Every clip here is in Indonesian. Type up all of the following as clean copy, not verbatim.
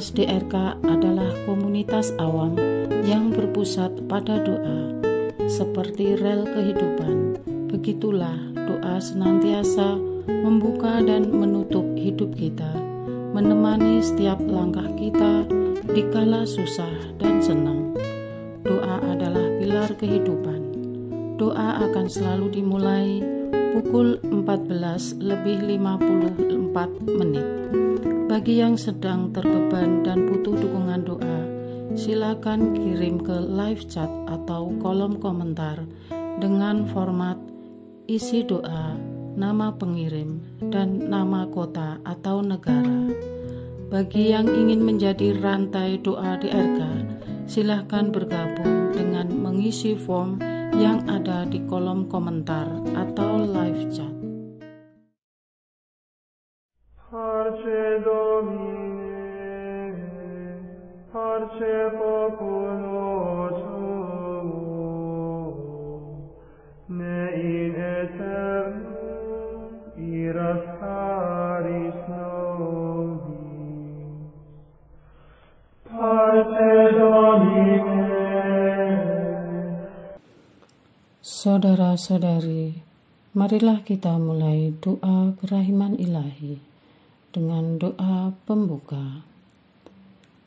Komunitas DRK adalah komunitas awam yang berpusat pada doa, seperti rel kehidupan. Begitulah doa senantiasa membuka dan menutup hidup kita, menemani setiap langkah kita di kala susah dan senang. Doa adalah pilar kehidupan. Doa akan selalu dimulai pukul 14:54. Bagi yang sedang terbeban dan butuh dukungan doa, silakan kirim ke live chat atau kolom komentar dengan format isi doa, nama pengirim, dan nama kota atau negara. Bagi yang ingin menjadi rantai doa DRK, silakan bergabung dengan mengisi form yang ada di kolom komentar atau live chat. Parce Domine, parce populo tuo, ne in aeternum iras caris nobis. Parce Domine. Saudara-saudari, marilah kita mulai doa kerahiman ilahi dengan doa pembuka.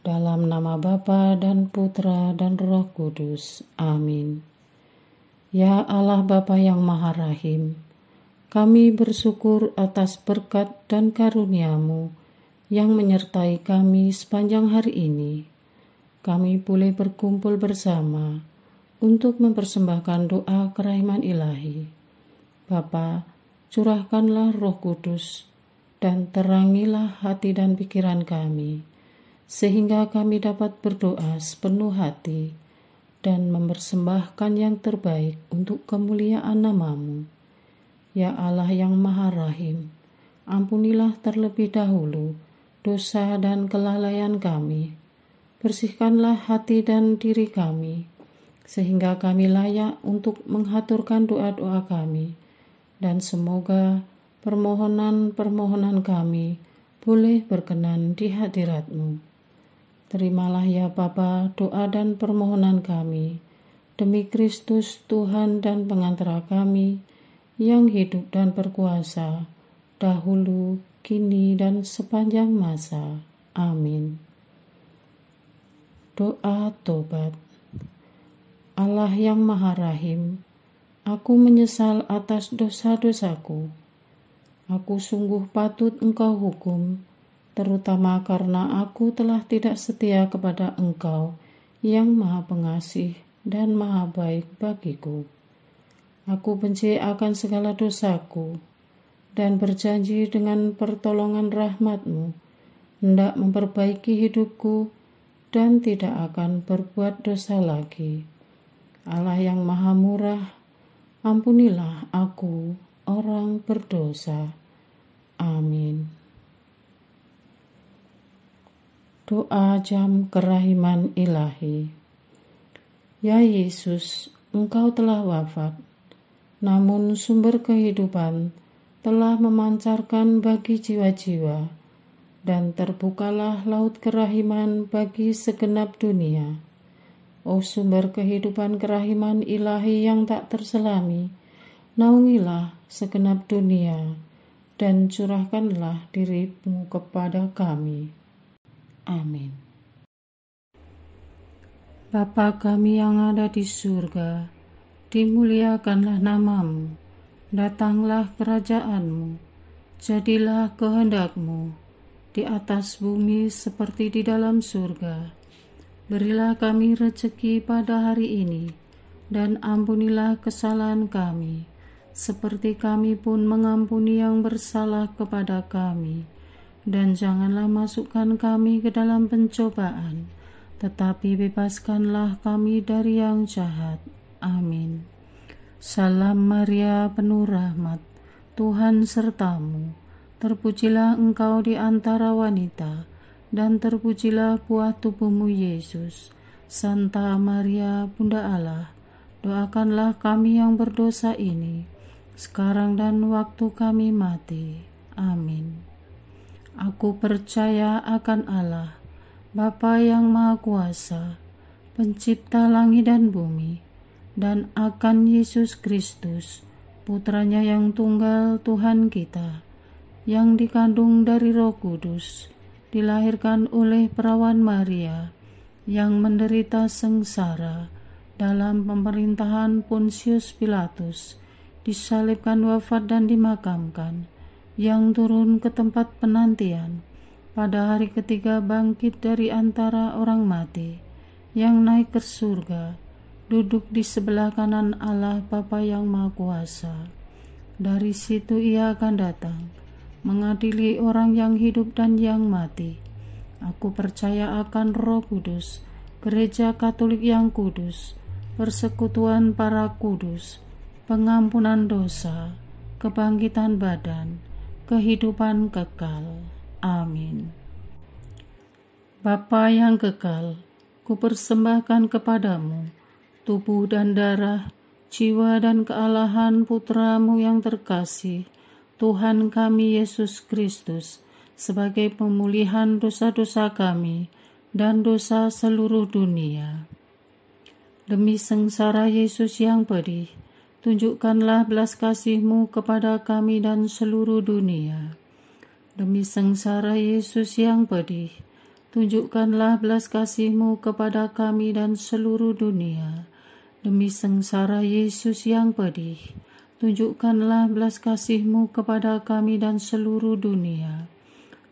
Dalam nama Bapa dan Putra dan Roh Kudus. Amin. Ya Allah Bapa yang Maha Rahim, kami bersyukur atas berkat dan karunia-Mu yang menyertai kami sepanjang hari ini. Kami boleh berkumpul bersama untuk mempersembahkan doa kerahiman ilahi. Bapa, curahkanlah Roh Kudus dan terangilah hati dan pikiran kami, sehingga kami dapat berdoa sepenuh hati dan mempersembahkan yang terbaik untuk kemuliaan nama-Mu. Ya Allah yang Maha Rahim, ampunilah terlebih dahulu dosa dan kelalaian kami. Bersihkanlah hati dan diri kami, sehingga kami layak untuk menghaturkan doa-doa kami, dan semoga permohonan-permohonan kami boleh berkenan di hadirat-Mu. Terimalah ya Bapa doa dan permohonan kami, demi Kristus Tuhan dan pengantara kami, yang hidup dan berkuasa, dahulu, kini, dan sepanjang masa. Amin. Doa tobat. Allah yang Maha Rahim, aku menyesal atas dosa-dosaku. Aku sungguh patut Engkau hukum, terutama karena aku telah tidak setia kepada Engkau yang Maha Pengasih dan Maha Baik bagiku. Aku benci akan segala dosaku dan berjanji dengan pertolongan rahmat-Mu hendak memperbaiki hidupku dan tidak akan berbuat dosa lagi. Allah yang Maha Murah, ampunilah aku, orang berdosa. Amin. Doa jam kerahiman ilahi. Ya Yesus, Engkau telah wafat, namun sumber kehidupan telah memancarkan bagi jiwa-jiwa, dan terbukalah laut kerahiman bagi segenap dunia. O sumber kehidupan kerahiman ilahi yang tak terselami, naungilah segenap dunia dan curahkanlah diri-Mu kepada kami. Amin. Bapa kami yang ada di surga, dimuliakanlah nama-Mu, datanglah kerajaan-Mu, jadilah kehendak-Mu di atas bumi seperti di dalam surga. Berilah kami rezeki pada hari ini, dan ampunilah kesalahan kami, seperti kami pun mengampuni yang bersalah kepada kami. Dan janganlah masukkan kami ke dalam pencobaan, tetapi bebaskanlah kami dari yang jahat. Amin. Salam Maria, penuh rahmat, Tuhan serta-Mu. Terpujilah Engkau di antara wanita, dan terpujilah buah tubuh-Mu Yesus. Santa Maria, Bunda Allah, doakanlah kami yang berdosa ini, sekarang dan waktu kami mati. Amin. Aku percaya akan Allah, Bapa yang Maha Kuasa, Pencipta langit dan bumi, dan akan Yesus Kristus, Putranya yang tunggal Tuhan kita, yang dikandung dari Roh Kudus, dilahirkan oleh perawan Maria, yang menderita sengsara dalam pemerintahan Pontius Pilatus, disalibkan, wafat dan dimakamkan, yang turun ke tempat penantian, pada hari ketiga bangkit dari antara orang mati, yang naik ke surga, duduk di sebelah kanan Allah Bapa yang Maha Kuasa. Dari situ Ia akan datang, mengadili orang yang hidup dan yang mati. Aku percaya akan Roh Kudus, Gereja Katolik yang kudus, persekutuan para kudus, pengampunan dosa, kebangkitan badan, kehidupan kekal. Amin. Bapa yang kekal, kupersembahkan kepadamu tubuh dan darah, jiwa dan kealahan Putramu yang terkasih, Tuhan kami Yesus Kristus, sebagai pemulihan dosa-dosa kami dan dosa seluruh dunia. Demi sengsara Yesus yang pedih, tunjukkanlah belas kasih-Mu kepada kami dan seluruh dunia. Demi sengsara Yesus yang pedih, tunjukkanlah belas kasih-Mu kepada kami dan seluruh dunia. Demi sengsara Yesus yang pedih, tunjukkanlah belas kasih-Mu kepada kami dan seluruh dunia.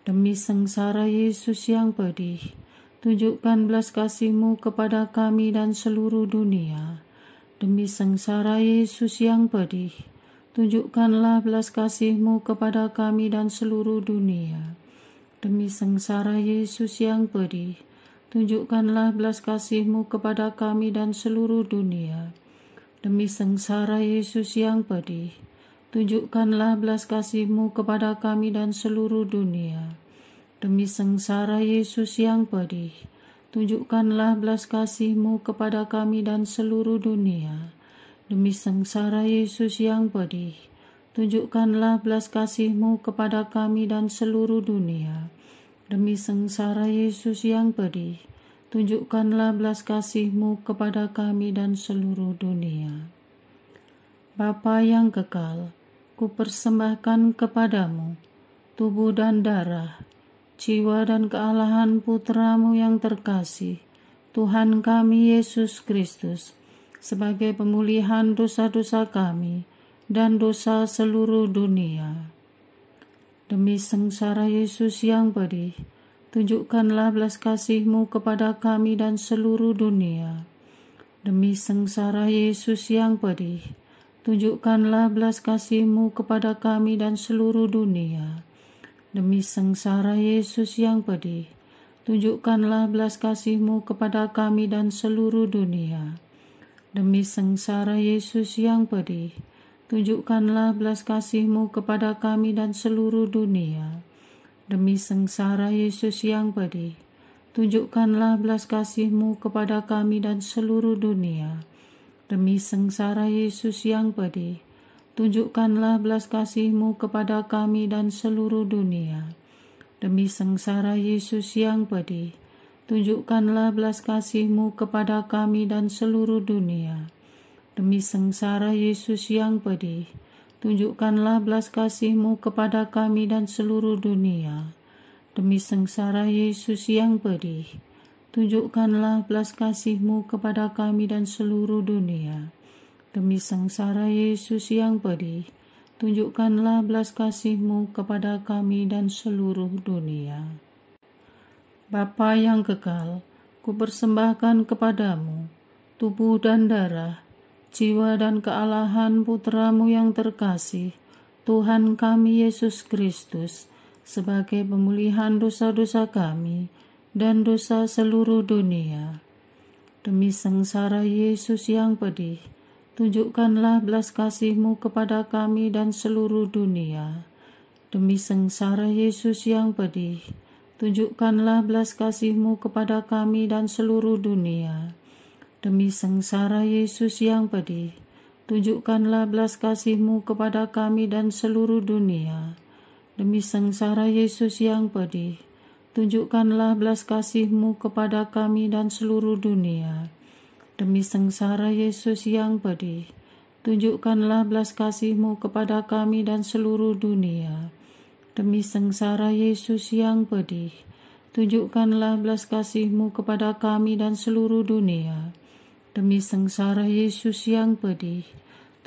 Demi sengsara Yesus yang pedih, tunjukkan belas kasih-Mu kepada kami dan seluruh dunia. Demi sengsara Yesus yang pedih, tunjukkanlah belas kasih-Mu kepada kami dan seluruh dunia. Demi sengsara Yesus yang pedih, tunjukkanlah belas kasih-Mu kepada kami dan seluruh dunia. Demi sengsara Yesus yang pedih, tunjukkanlah belas kasih-Mu kepada kami dan seluruh dunia. Demi sengsara Yesus yang pedih, tunjukkanlah belas kasih-Mu kepada kami dan seluruh dunia. Demi sengsara Yesus yang pedih, tunjukkanlah belas kasih-Mu kepada kami dan seluruh dunia. Demi sengsara Yesus yang pedih, tunjukkanlah belas kasih-Mu kepada kami dan seluruh dunia. Bapa yang kekal, kupersembahkan kepadamu tubuh dan darah, jiwa dan kealahan Putramu yang terkasih, Tuhan kami Yesus Kristus, sebagai pemulihan dosa-dosa kami dan dosa seluruh dunia. Demi sengsara Yesus yang pedih, tunjukkanlah belas kasih-Mu kepada kami dan seluruh dunia. Demi sengsara Yesus yang pedih, tunjukkanlah belas kasih-Mu kepada kami dan seluruh dunia. Demi sengsara Yesus yang pedih, tunjukkanlah belas kasih-Mu kepada kami dan seluruh dunia. Demi sengsara Yesus yang pedih, tunjukkanlah belas kasih-Mu kepada kami dan seluruh dunia. Demi sengsara Yesus yang pedih, tunjukkanlah belas kasih-Mu kepada kami dan seluruh dunia. Demi sengsara Yesus yang pedih, tunjukkanlah belas kasih-Mu kepada kami dan seluruh dunia. Demi sengsara Yesus yang pedih, tunjukkanlah belas kasih-Mu kepada kami dan seluruh dunia. Demi sengsara Yesus yang pedih, tunjukkanlah belas kasih-Mu kepada kami dan seluruh dunia. Demi sengsara Yesus yang pedih, tunjukkanlah belas kasih-Mu kepada kami dan seluruh dunia. Demi sengsara Yesus yang pedih, tunjukkanlah belas kasih-Mu kepada kami dan seluruh dunia. Bapa yang kekal, kupersembahkan kepadamu tubuh dan darah, jiwa dan kealahan Putramu yang terkasih, Tuhan kami Yesus Kristus, sebagai pemulihan dosa-dosa kami dan dosa seluruh dunia. Demi sengsara Yesus yang pedih, tunjukkanlah belas kasih-Mu kepada kami dan seluruh dunia. Demi sengsara Yesus yang pedih, tunjukkanlah belas kasih-Mu kepada kami dan seluruh dunia. Demi sengsara Yesus yang pedih, tunjukkanlah belas kasih-Mu kepada kami dan seluruh dunia. Demi sengsara Yesus yang pedih, tunjukkanlah belas kasih-Mu kepada kami dan seluruh dunia. Demi sengsara Yesus yang pedih, tunjukkanlah belas kasih-Mu kepada kami dan seluruh dunia. Demi sengsara Yesus yang pedih, tunjukkanlah belas kasih-Mu kepada kami dan seluruh dunia. Demi sengsara Yesus yang pedih,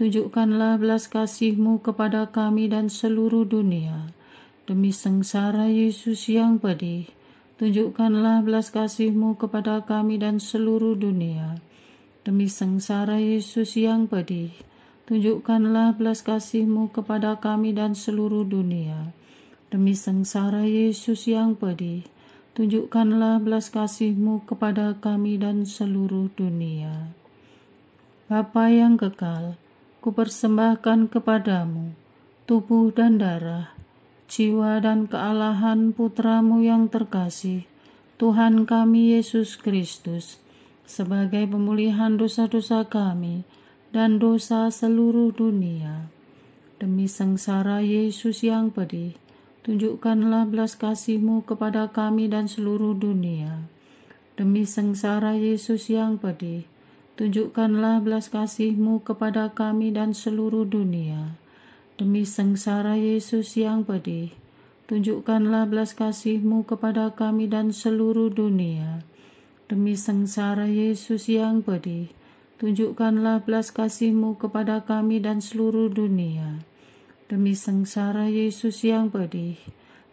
tunjukkanlah belas kasih-Mu kepada kami dan seluruh dunia. Demi sengsara Yesus yang pedih, tunjukkanlah belas kasih-Mu kepada kami dan seluruh dunia. Demi sengsara Yesus yang pedih, tunjukkanlah belas kasih-Mu kepada kami dan seluruh dunia. Demi sengsara Yesus yang pedih, tunjukkanlah belas kasih-Mu kepada kami dan seluruh dunia. Bapa yang kekal, kupersembahkan kepadamu tubuh dan darah, jiwa dan kealahan Putra-Mu yang terkasih, Tuhan kami Yesus Kristus, sebagai pemulihan dosa-dosa kami dan dosa seluruh dunia. Demi sengsara Yesus yang pedih, tunjukkanlah belas kasih-Mu kepada kami dan seluruh dunia. Demi sengsara Yesus yang pedih, tunjukkanlah belas kasih-Mu kepada kami dan seluruh dunia. Demi sengsara Yesus yang pedih, tunjukkanlah belas kasih-Mu kepada kami dan seluruh dunia. Demi sengsara Yesus yang pedih, tunjukkanlah belas kasih-Mu kepada kami dan seluruh dunia. Demi sengsara Yesus yang pedih,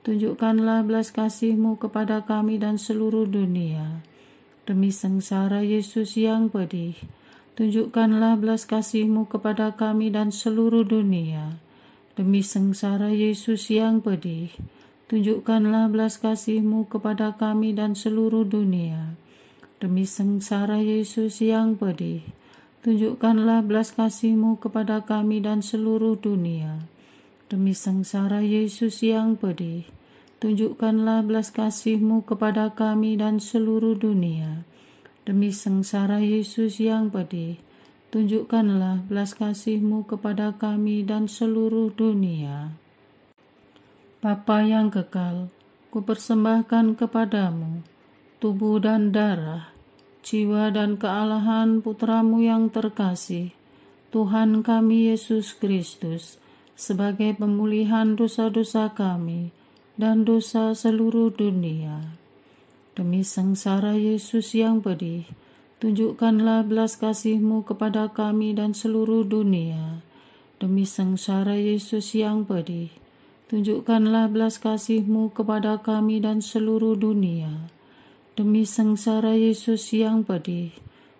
tunjukkanlah belas kasih-Mu kepada kami dan seluruh dunia. Demi sengsara Yesus yang pedih, tunjukkanlah belas kasih-Mu kepada kami dan seluruh dunia. Demi sengsara Yesus yang pedih, tunjukkanlah belas kasih-Mu kepada kami dan seluruh dunia. Demi sengsara Yesus yang pedih, tunjukkanlah belas kasih-Mu kepada kami dan seluruh dunia. Demi sengsara Yesus yang pedih, tunjukkanlah belas kasih-Mu kepada kami dan seluruh dunia. Demi sengsara Yesus yang pedih, tunjukkanlah belas kasih-Mu kepada kami dan seluruh dunia. Bapa yang kekal, kupersembahkan kepadamu tubuh dan darah, jiwa dan kealahan Putra-Mu yang terkasih, Tuhan kami Yesus Kristus, sebagai pemulihan dosa-dosa kami dan dosa seluruh dunia. Demi sengsara Yesus yang pedih, tunjukkanlah belas kasih-Mu kepada kami dan seluruh dunia. Demi sengsara Yesus yang pedih, tunjukkanlah belas kasih-Mu kepada kami dan seluruh dunia. Demi sengsara Yesus yang pedih,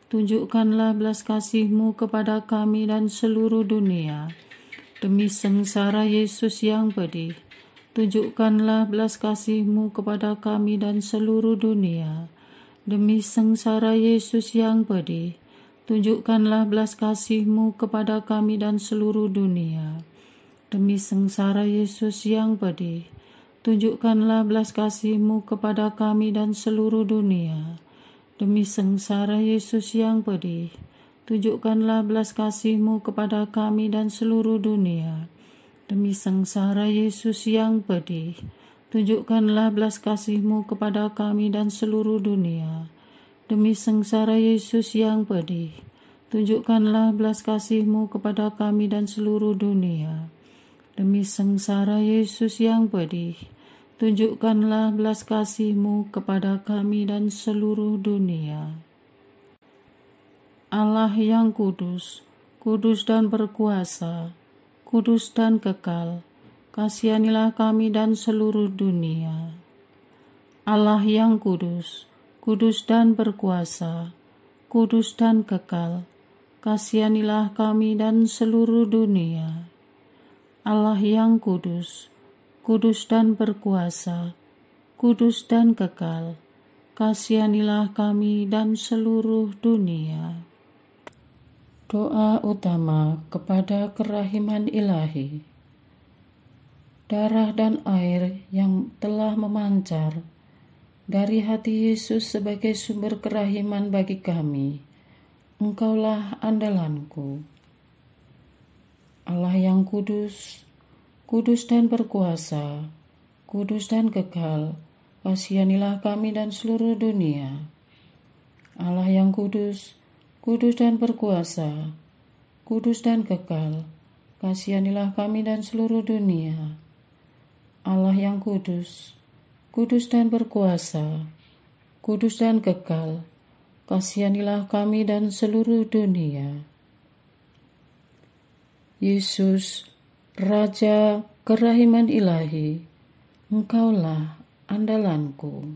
tunjukkanlah belas kasih-Mu kepada kami dan seluruh dunia. Demi sengsara Yesus yang pedih, tunjukkanlah belas kasih-Mu kepada kami dan seluruh dunia. Demi sengsara Yesus yang pedih, tunjukkanlah belas kasih-Mu kepada kami dan seluruh dunia. Demi sengsara Yesus yang pedih, tunjukkanlah belas kasih-Mu kepada kami dan seluruh dunia. Demi sengsara Yesus yang pedih, tunjukkanlah belas kasih-Mu kepada kami dan seluruh dunia. Demi sengsara Yesus yang pedih, tunjukkanlah belas kasih-Mu kepada kami dan seluruh dunia. Demi sengsara Yesus yang pedih, tunjukkanlah belas kasih-Mu kepada kami dan seluruh dunia. Demi sengsara Yesus yang pedih, tunjukkanlah belas kasih-Mu kepada kami dan seluruh dunia. Allah yang kudus, kudus dan berkuasa, kudus dan kekal, kasihanilah kami dan seluruh dunia. Allah yang kudus, kudus dan berkuasa, kudus dan kekal, kasihanilah kami dan seluruh dunia. Allah yang kudus, kudus dan berkuasa, kudus dan kekal, kasihanilah kami dan seluruh dunia. Doa utama kepada kerahiman ilahi. Darah dan air yang telah memancar dari hati Yesus sebagai sumber kerahiman bagi kami, Engkaulah andalanku. Allah yang kudus, kudus dan berkuasa, kudus dan kekal, kasihanilah kami dan seluruh dunia. Allah yang kudus, kudus dan berkuasa, kudus dan kekal, kasihanilah kami dan seluruh dunia. Allah yang kudus, kudus dan berkuasa, kudus dan kekal, kasihanilah kami dan seluruh dunia. Yesus, Raja kerahiman ilahi, Engkaulah andalanku.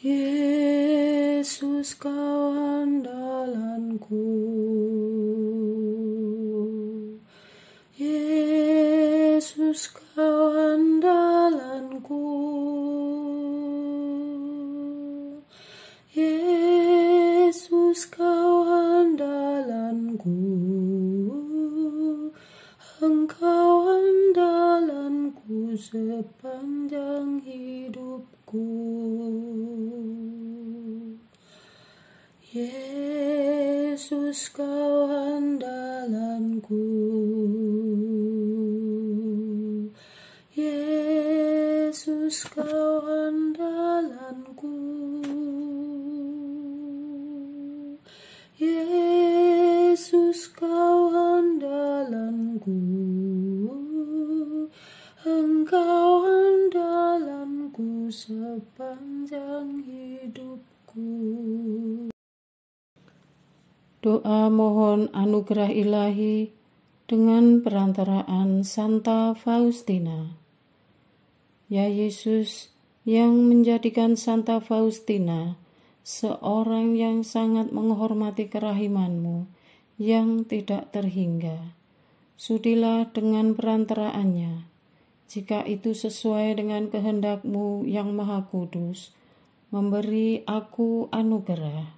Yesus, Kau andalanku. Yesus, Kau andalanku. Yesus, Kau andalanku. Engkau andalanku sepanjang hidupku. Yesus, Kau andalanku. Yesus, Kau andalanku. Yesus, Kau andalanku. Engkau andalanku sepanjang hidupku. Doa mohon anugerah ilahi dengan perantaraan Santa Faustina. Ya Yesus, yang menjadikan Santa Faustina seorang yang sangat menghormati kerahiman-Mu yang tidak terhingga, sudilah dengan perantaraannya, jika itu sesuai dengan kehendak-Mu yang maha kudus, memberi aku anugerah.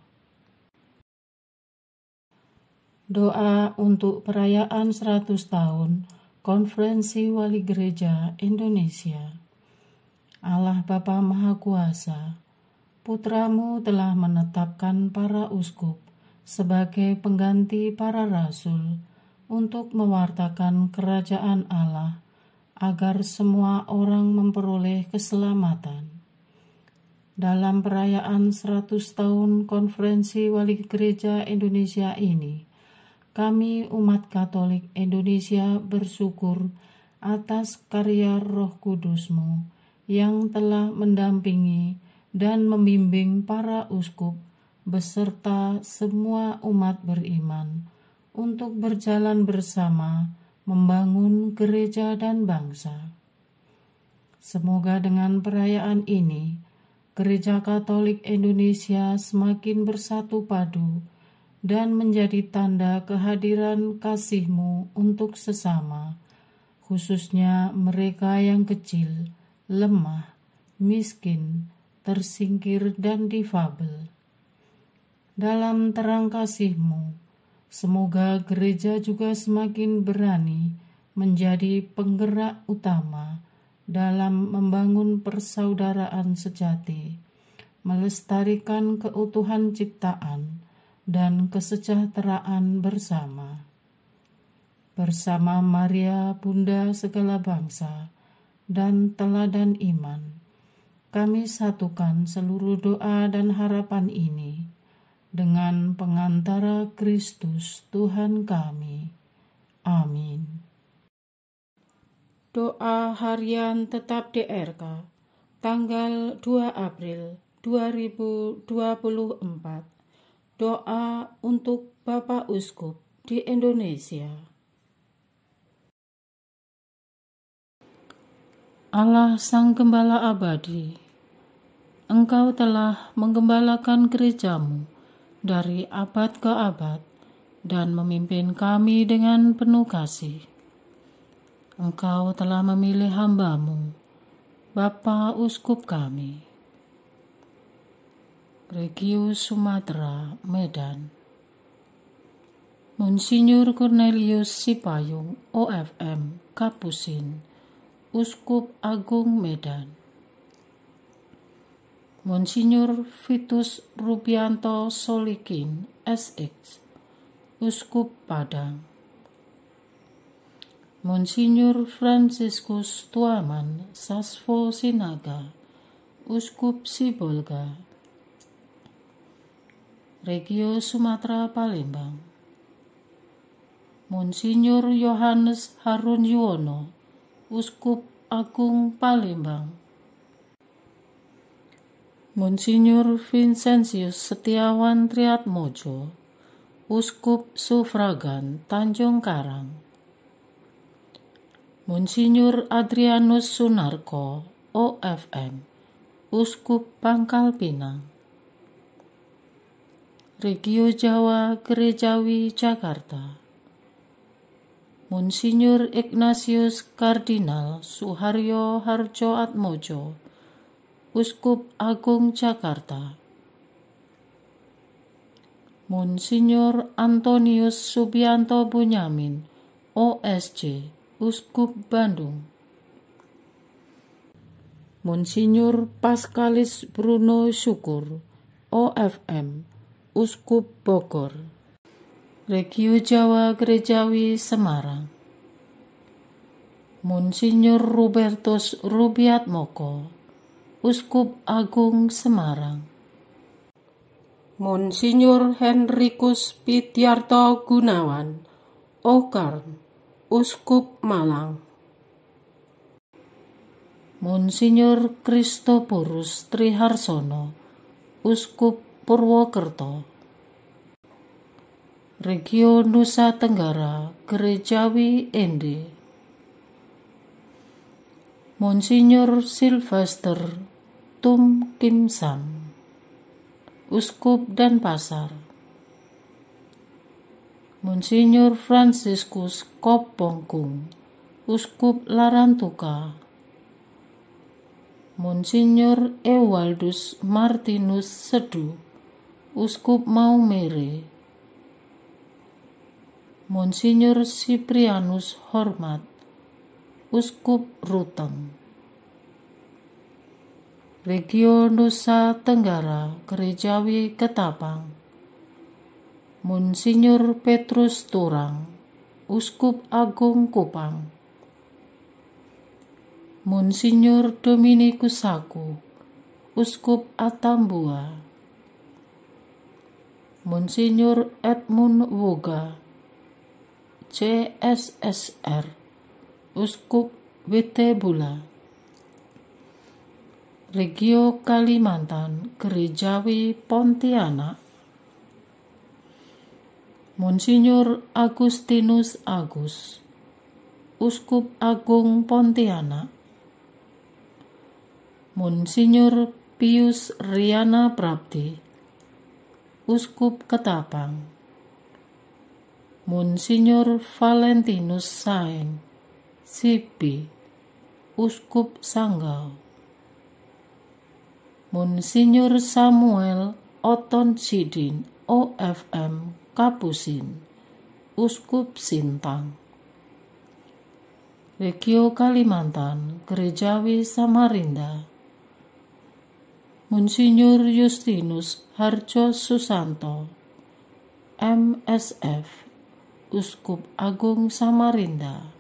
Doa untuk perayaan 100 tahun Konferensi Wali Gereja Indonesia. Allah Bapa Maha Kuasa, Putra-Mu telah menetapkan para uskup sebagai pengganti para rasul untuk mewartakan kerajaan Allah agar semua orang memperoleh keselamatan. Dalam perayaan 100 tahun Konferensi Wali Gereja Indonesia ini, kami umat Katolik Indonesia bersyukur atas karya Roh Kudus-Mu yang telah mendampingi dan membimbing para uskup beserta semua umat beriman untuk berjalan bersama membangun gereja dan bangsa. Semoga dengan perayaan ini, Gereja Katolik Indonesia semakin bersatu padu dan menjadi tanda kehadiran kasih-Mu untuk sesama, khususnya mereka yang kecil, lemah, miskin, tersingkir, dan difabel. Dalam terang kasih-Mu, semoga gereja juga semakin berani menjadi penggerak utama dalam membangun persaudaraan sejati, melestarikan keutuhan ciptaan, dan kesejahteraan bersama. Bersama Maria, Bunda segala bangsa, dan teladan iman, kami satukan seluruh doa dan harapan ini dengan pengantara Kristus Tuhan kami. Amin. Doa harian tetap DRK, tanggal 2 April 2024. Doa untuk Bapak Uskup di Indonesia. Allah Sang Gembala Abadi, Engkau telah menggembalakan gereja-Mu dari abad ke abad dan memimpin kami dengan penuh kasih. Engkau telah memilih hamba-Mu, Bapa Uskup kami, Regius Sumatera, Medan, Monsinyur Cornelius Sipayung, OFM, Kapusin, Uskup Agung Medan, Monsinyur Vitus Rubianto Solikin, SX, Uskup Padang, Monsinyur Franciscus Tuaman Sasvo Sinaga, Uskup Sibolga. Regio Sumatera Palembang, Monsinyur Yohanes Harun Yuwono, Uskup Agung Palembang. Monsinyur Vincentius Setiawan Triatmojo, Uskup Sufragan Tanjung Karang. Monsinyur Adrianus Sunarko, OFM, Uskup Pangkal Pinang. Regio Jawa Gerejawi Jakarta, Monsinyur Ignatius Kardinal Suharyo Harjo Atmojo, Uskup Agung Jakarta. Monsinyur Antonius Subianto Bunyamin, OSC, Uskup Bandung. Monsinyur Paskalis Bruno Syukur, OFM, Uskup Bogor. Regio Jawa Gerejawi Semarang, Monsinyur Rubertus Rubiatmoko, Uskup Agung Semarang. Monsinyur Henrikus Pityarto Gunawan, Okarn, Uskup Malang. Monsinyur Kristoporus Triharsono, Uskup Purwokerto. Regio Nusa Tenggara Gerejawi Ende, Monsinyur Sylvester Tum Kim Sam, Uskup Denpasar. Monsinyur Franciscus Kopongkung, Uskup Larantuka. Monsinyur Ewaldus Martinus Sedu, Uskup Maumere. Monsinyur Siprianus Hormat, Uskup Ruteng. Regio Nusa Tenggara Gerejawi Ketapang, Monsinyur Petrus Turang, Uskup Agung Kupang. Monsinyur Dominikus Saku, Uskup Atambua. Monsinyur Edmund Woga, CSSR, Uskup Witebula. Regio Kalimantan Gerejawi Pontianak, Monsinyur Agustinus Agus, Uskup Agung Pontianak. Monsinyur Pius Riana Prabdi, Uskup Ketapang. Monsinyur Valentinus Saeng, Sipi, Uskup Sanggau. Monsinyur Samuel Oton Sidin, OFM Kapusin, Uskup Sintang. Regio Kalimantan Gerejawi Samarinda, Monsinyur Justinus Harjo Susanto, MSF, Uskup Agung Samarinda.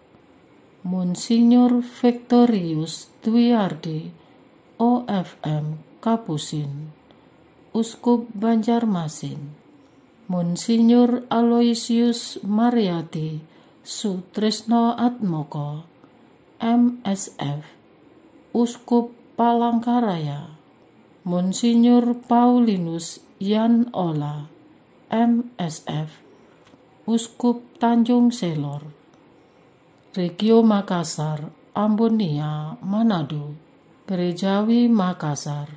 Monsinyur Victorius Dwiardi, OFM Kapusin, Uskup Banjarmasin. Monsinyur Aloysius Mariati Sutrisno Atmoko, MSF, Uskup Palangkaraya. Monsinyur Paulinus Yan Ola, MSF, Uskup Tanjung Selor. Regio Makassar, Ambonia, Manado, Gerejawi Makassar,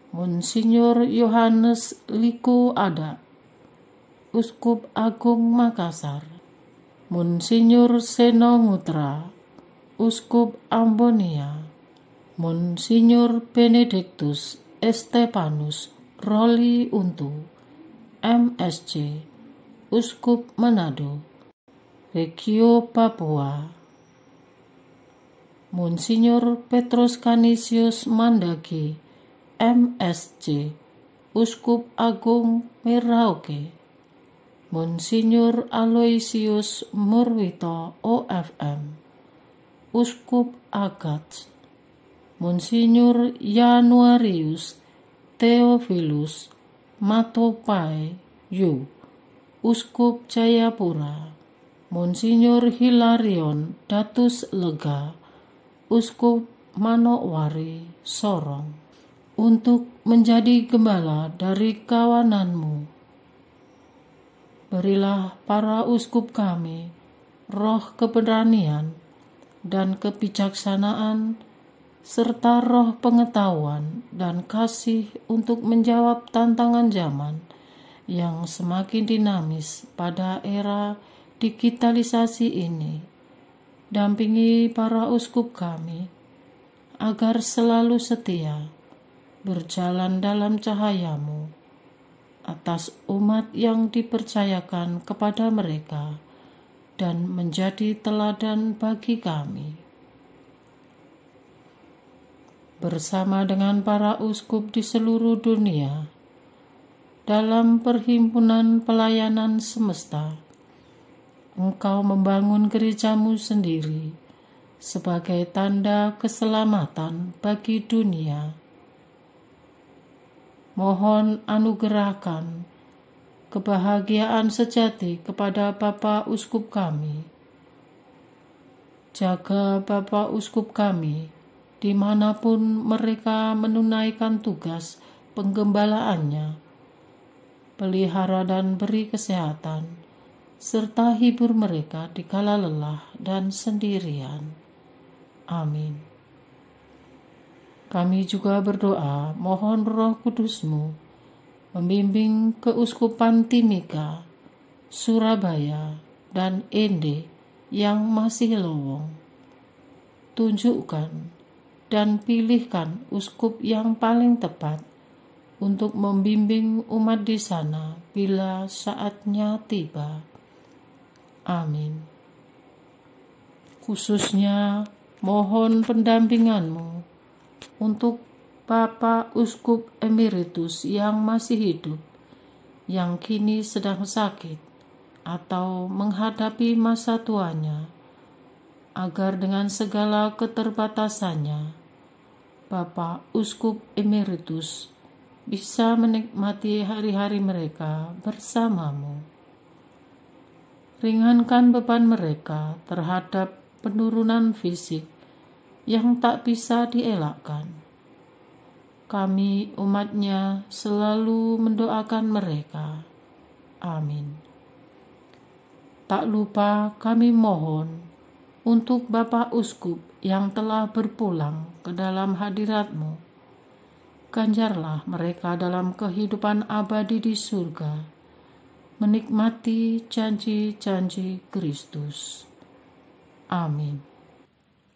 Monsinyur Yohanes Liku Ada, Uskup Agung Makassar. Monsinyur Seno Mutra, Uskup Ambonia. Monsinyur Benedictus Estepanus Roli Untu, MSC, Uskup Manado. Regio Papua, Monsinyur Petrus Canisius Mandagi, MSC, Uskup Agung Merauke. Monsinyur Aloysius Murwito, OFM, Uskup Agats. Monsinyur Januarius Theophilus Matopai Yu, Uskup Jayapura, Monsinyur Hilarion Datus Lega, Uskup Manokwari Sorong, untuk menjadi gembala dari kawananmu. Berilah para uskup kami roh keberanian dan kebijaksanaan serta roh pengetahuan dan kasih untuk menjawab tantangan zaman yang semakin dinamis pada era digitalisasi ini. Dampingi para uskup kami agar selalu setia berjalan dalam cahayamu atas umat yang dipercayakan kepada mereka dan menjadi teladan bagi kami. Bersama dengan para uskup di seluruh dunia, dalam perhimpunan pelayanan semesta, Engkau membangun gerejamu sendiri sebagai tanda keselamatan bagi dunia. Mohon anugerahkan kebahagiaan sejati kepada Bapak Uskup kami. Jaga Bapak Uskup kami dimanapun mereka menunaikan tugas penggembalaannya. Pelihara dan beri kesehatan, serta hibur mereka di kala lelah dan sendirian. Amin. Kami juga berdoa mohon Roh Kudus-Mu membimbing keuskupan Timika, Surabaya, dan Ende yang masih lowong. Tunjukkan dan pilihkan uskup yang paling tepat untuk membimbing umat di sana bila saatnya tiba. Amin. Khususnya mohon pendampingan-Mu untuk Bapak Uskup Emeritus yang masih hidup, yang kini sedang sakit atau menghadapi masa tuanya, agar dengan segala keterbatasannya, Bapak Uskup Emeritus bisa menikmati hari-hari mereka bersama-Mu. Ringankan beban mereka terhadap penurunan fisik yang tak bisa dielakkan. Kami umat-Nya selalu mendoakan mereka. Amin. Tak lupa kami mohon untuk Bapak Uskup yang telah berpulang ke dalam hadirat-Mu. Ganjarlah mereka dalam kehidupan abadi di surga, menikmati janji-janji Kristus. Amin.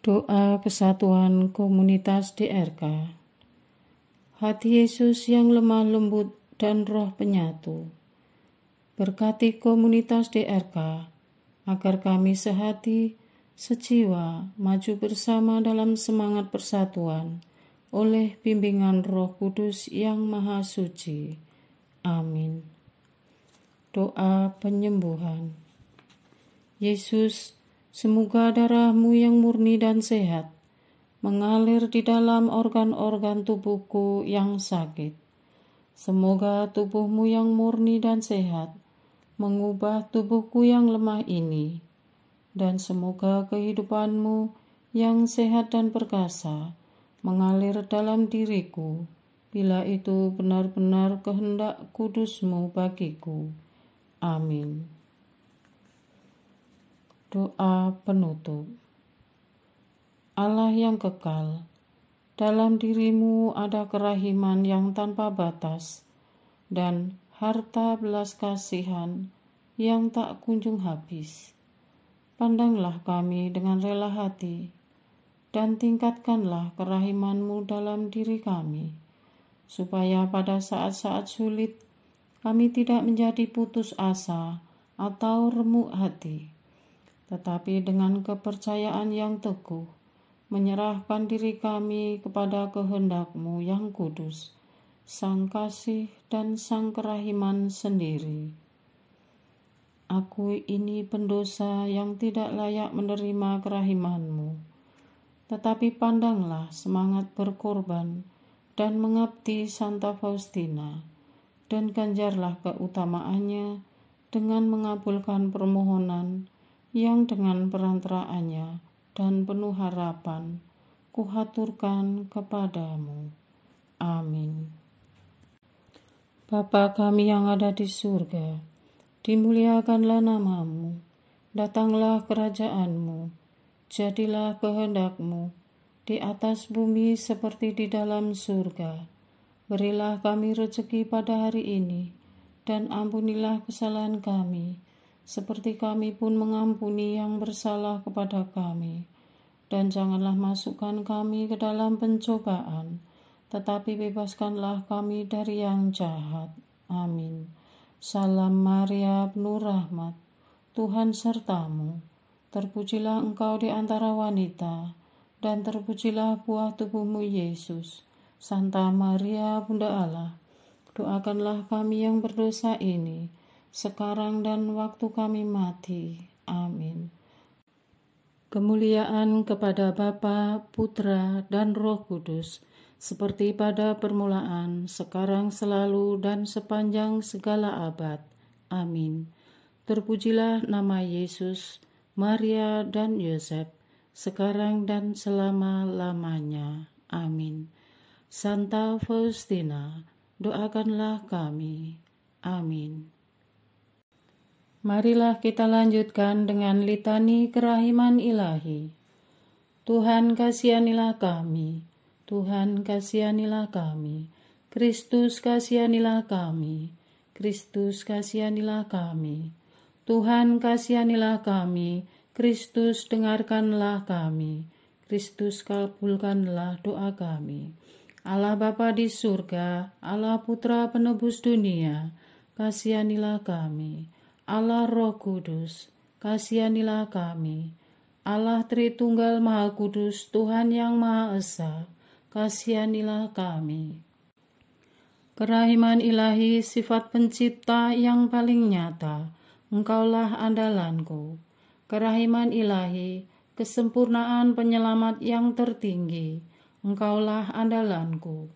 Doa kesatuan komunitas DRK. Hati Yesus yang lemah lembut dan roh penyatu, berkati komunitas DRK agar kami sehati, sejiwa, maju bersama dalam semangat persatuan oleh bimbingan Roh Kudus yang Maha Suci. Amin. Doa penyembuhan. Yesus, semoga darah-Mu yang murni dan sehat mengalir di dalam organ-organ tubuhku yang sakit. Semoga tubuh-Mu yang murni dan sehat mengubah tubuhku yang lemah ini, dan semoga kehidupan-Mu yang sehat dan perkasa mengalir dalam diriku, bila itu benar-benar kehendak kudus-Mu bagiku. Amin. Doa penutup. Allah yang kekal, dalam diri-Mu ada kerahiman yang tanpa batas dan harta belas kasihan yang tak kunjung habis. Pandanglah kami dengan rela hati dan tingkatkanlah kerahiman-Mu dalam diri kami, supaya pada saat-saat sulit kami tidak menjadi putus asa atau remuk hati, tetapi dengan kepercayaan yang teguh menyerahkan diri kami kepada kehendak-Mu yang kudus, Sang Kasih dan Sang Kerahiman sendiri. Aku ini pendosa yang tidak layak menerima kerahiman-Mu, tetapi pandanglah semangat berkorban dan mengabdi Santa Faustina, dan ganjarlah keutamaannya dengan mengabulkan permohonan yang dengan perantaraannya dan penuh harapan kuhaturkan kepadamu. Amin. Bapa kami yang ada di surga, dimuliakanlah namamu, datanglah kerajaanmu, jadilah kehendak-Mu di atas bumi seperti di dalam surga. Berilah kami rezeki pada hari ini, dan ampunilah kesalahan kami, seperti kami pun mengampuni yang bersalah kepada kami. Dan janganlah masukkan kami ke dalam pencobaan, tetapi bebaskanlah kami dari yang jahat. Amin. Salam Maria, penuh rahmat, Tuhan sertamu. Terpujilah engkau di antara wanita, dan terpujilah buah tubuhmu Yesus. Santa Maria, Bunda Allah, doakanlah kami yang berdosa ini, sekarang dan waktu kami mati. Amin. Kemuliaan kepada Bapa, Putra, dan Roh Kudus, seperti pada permulaan, sekarang, selalu, dan sepanjang segala abad. Amin. Terpujilah nama Yesus, Maria, dan Yosef, sekarang dan selama-lamanya. Amin. Santa Faustina, doakanlah kami. Amin. Marilah kita lanjutkan dengan litani kerahiman ilahi. Tuhan kasihanilah kami, Tuhan kasihanilah kami, Kristus kasihanilah kami, Kristus kasihanilah kami, Tuhan kasihanilah kami, Kristus dengarkanlah kami, Kristus kabulkanlah doa kami. Allah Bapa di surga, Allah Putra penebus dunia, kasihanilah kami. Allah Roh Kudus, kasihanilah kami. Allah Tritunggal Maha Kudus, Tuhan yang Maha Esa, kasihanilah kami. Kerahiman ilahi, sifat pencipta yang paling nyata, Engkaulah andalanku. Kerahiman ilahi, kesempurnaan penyelamat yang tertinggi, Engkaulah andalanku.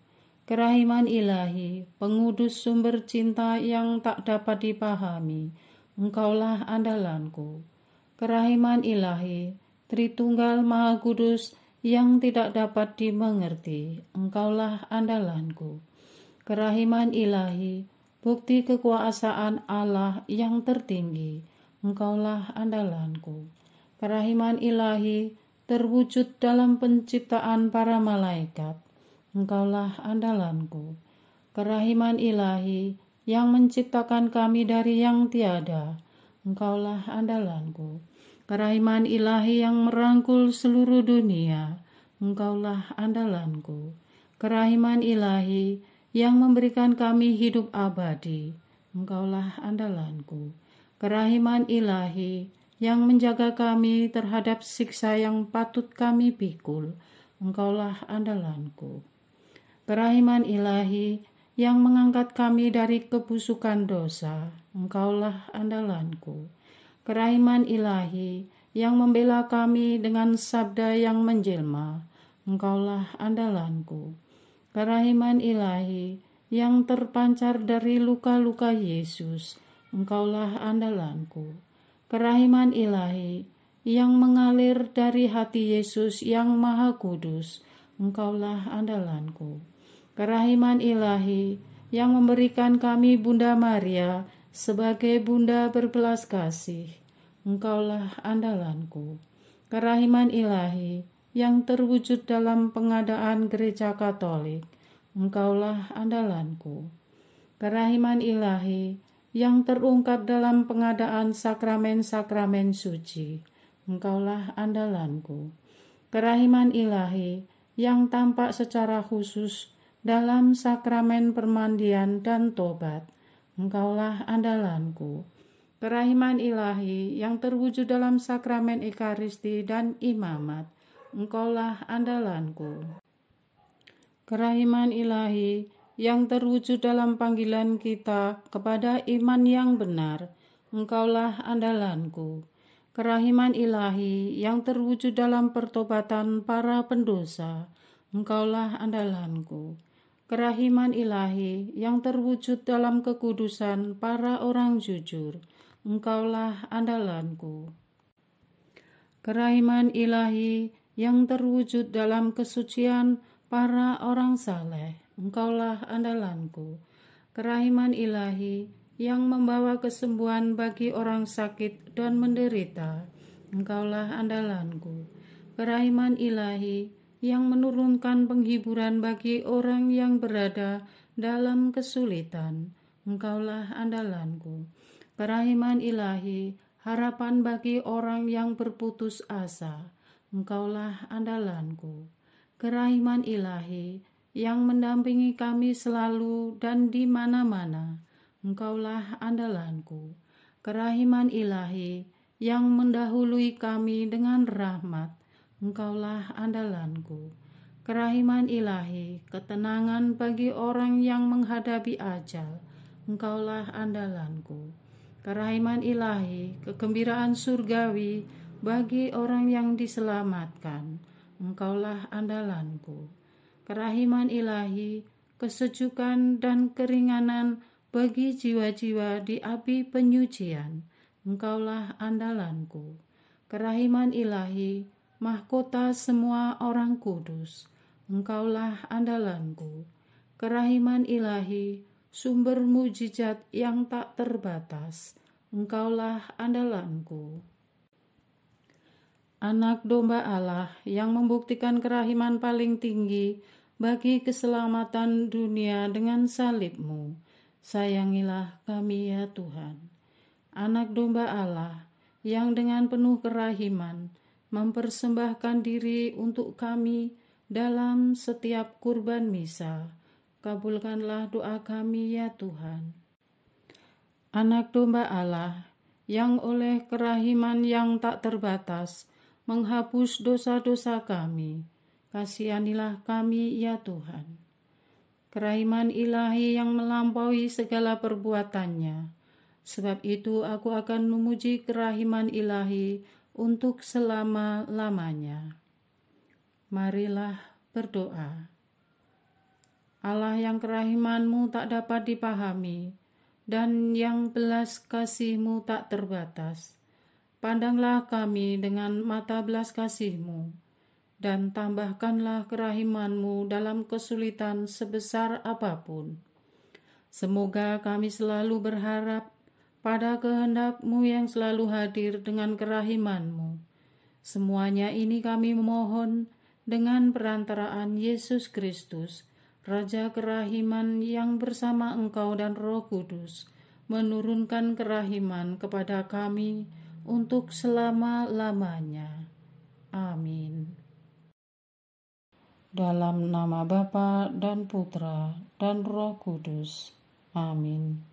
Kerahiman ilahi, pengudus sumber cinta yang tak dapat dipahami, Engkaulah andalanku. Kerahiman ilahi, Tritunggal Maha Kudus yang tidak dapat dimengerti, Engkaulah andalanku. Kerahiman ilahi, bukti kekuasaan Allah yang tertinggi, Engkaulah andalanku. Kerahiman ilahi, terwujud dalam penciptaan para malaikat, Engkaulah andalanku. Kerahiman ilahi, yang menciptakan kami dari yang tiada, Engkaulah andalanku. Kerahiman ilahi yang merangkul seluruh dunia, Engkaulah andalanku. Kerahiman ilahi yang memberikan kami hidup abadi, Engkaulah andalanku. Kerahiman ilahi yang menjaga kami terhadap siksa yang patut kami pikul, Engkaulah andalanku. Kerahiman ilahi yang mengangkat kami dari kebusukan dosa, Engkaulah andalanku. Kerahiman ilahi yang membela kami dengan sabda yang menjelma, Engkaulah andalanku. Kerahiman ilahi yang terpancar dari luka-luka Yesus, Engkaulah andalanku. Kerahiman ilahi yang mengalir dari hati Yesus yang Maha Kudus, Engkaulah andalanku. Kerahiman ilahi yang memberikan kami Bunda Maria sebagai Bunda berbelas kasih, Engkaulah andalanku. Kerahiman ilahi yang terwujud dalam pengadaan Gereja Katolik, Engkaulah andalanku. Kerahiman ilahi yang terungkap dalam pengadaan sakramen-sakramen suci, Engkaulah andalanku. Kerahiman ilahi yang tampak secara khusus dalam sakramen permandian dan tobat, Engkaulah andalanku. Kerahiman ilahi yang terwujud dalam sakramen Ekaristi dan imamat, Engkaulah andalanku. Kerahiman ilahi yang terwujud dalam panggilan kita kepada iman yang benar, Engkaulah andalanku. Kerahiman ilahi yang terwujud dalam pertobatan para pendosa, Engkaulah andalanku. Kerahiman ilahi yang terwujud dalam kekudusan para orang jujur, Engkaulah andalanku. Kerahiman ilahi yang terwujud dalam kesucian para orang saleh, Engkaulah andalanku. Kerahiman ilahi yang membawa kesembuhan bagi orang sakit dan menderita, Engkaulah andalanku. Kerahiman ilahi yang menurunkan penghiburan bagi orang yang berada dalam kesulitan, Engkaulah andalanku. Kerahiman ilahi, harapan bagi orang yang berputus asa, Engkaulah andalanku. Kerahiman ilahi yang mendampingi kami selalu dan di mana-mana, Engkaulah andalanku. Kerahiman ilahi yang mendahului kami dengan rahmat, Engkaulah andalanku. Kerahiman ilahi, ketenangan bagi orang yang menghadapi ajal, Engkaulah andalanku. Kerahiman ilahi, kegembiraan surgawi bagi orang yang diselamatkan, Engkaulah andalanku. Kerahiman ilahi, kesejukan dan keringanan bagi jiwa-jiwa di api penyucian, Engkaulah andalanku. Kerahiman ilahi, mahkota semua orang kudus, Engkaulah andalanku. Kerahiman ilahi, sumber mujizat yang tak terbatas, Engkaulah andalanku. Anak domba Allah yang membuktikan kerahiman paling tinggi bagi keselamatan dunia dengan salib-Mu, sayangilah kami ya Tuhan. Anak domba Allah yang dengan penuh kerahiman mempersembahkan diri untuk kami dalam setiap kurban misa, kabulkanlah doa kami ya Tuhan. Anak domba Allah yang oleh kerahiman yang tak terbatas menghapus dosa-dosa kami, kasihanilah kami ya Tuhan. Kerahiman ilahi yang melampaui segala perbuatannya, sebab itu aku akan memuji kerahiman ilahi untuk selama-lamanya. Marilah berdoa. Allah yang kerahiman-Mu tak dapat dipahami dan yang belas kasih-Mu tak terbatas, pandanglah kami dengan mata belas kasih-Mu dan tambahkanlah kerahiman-Mu dalam kesulitan sebesar apapun. Semoga kami selalu berharap pada kehendak-Mu yang selalu hadir dengan kerahiman-Mu. Semuanya ini kami memohon dengan perantaraan Yesus Kristus, Raja kerahiman yang bersama Engkau dan Roh Kudus menurunkan kerahiman kepada kami untuk selama-lamanya. Amin. Dalam nama Bapa dan Putra dan Roh Kudus. Amin.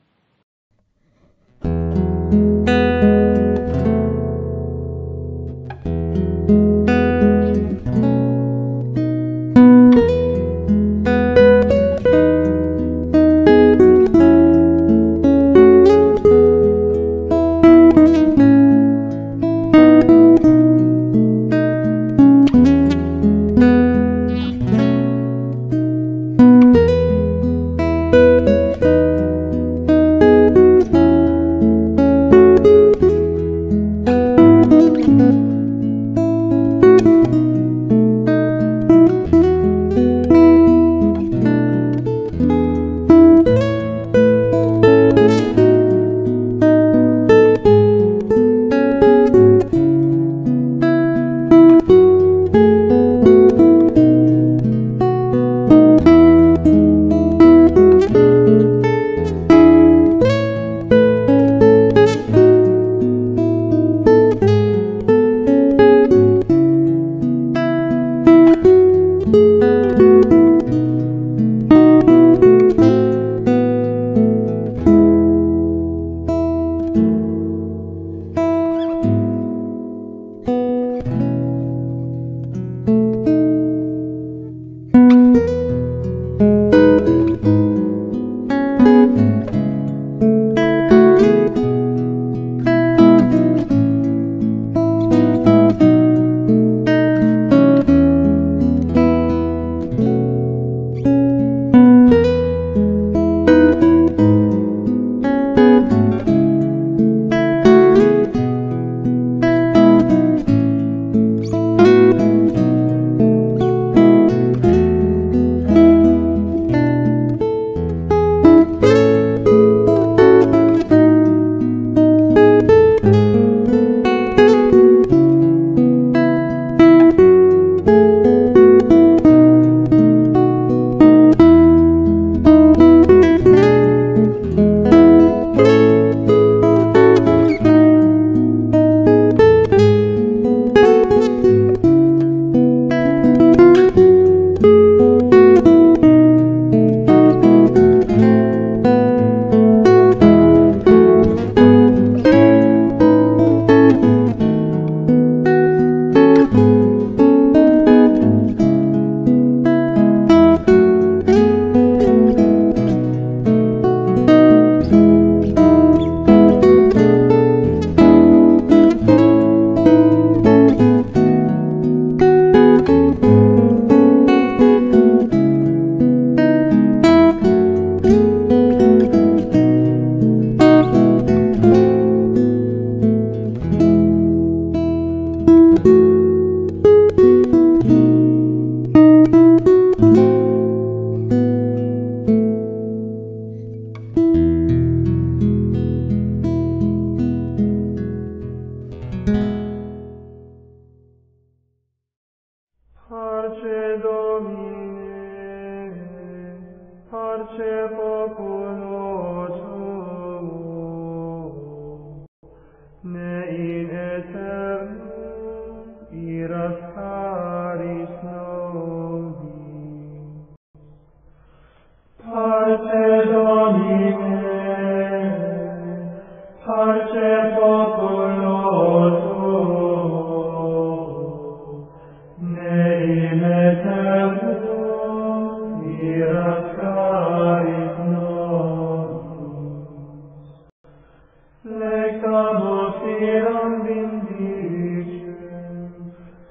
Lectamus iram vindicem,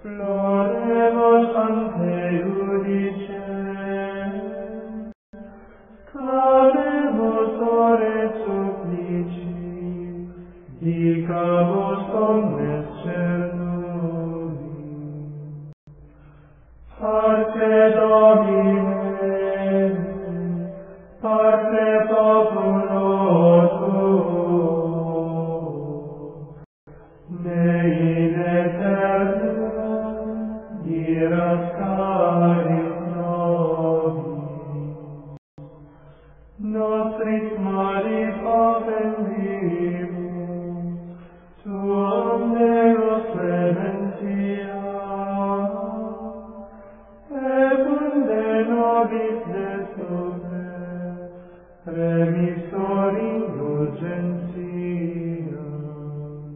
floremus ante judicem, clamemus ore supplici, dicamus omnes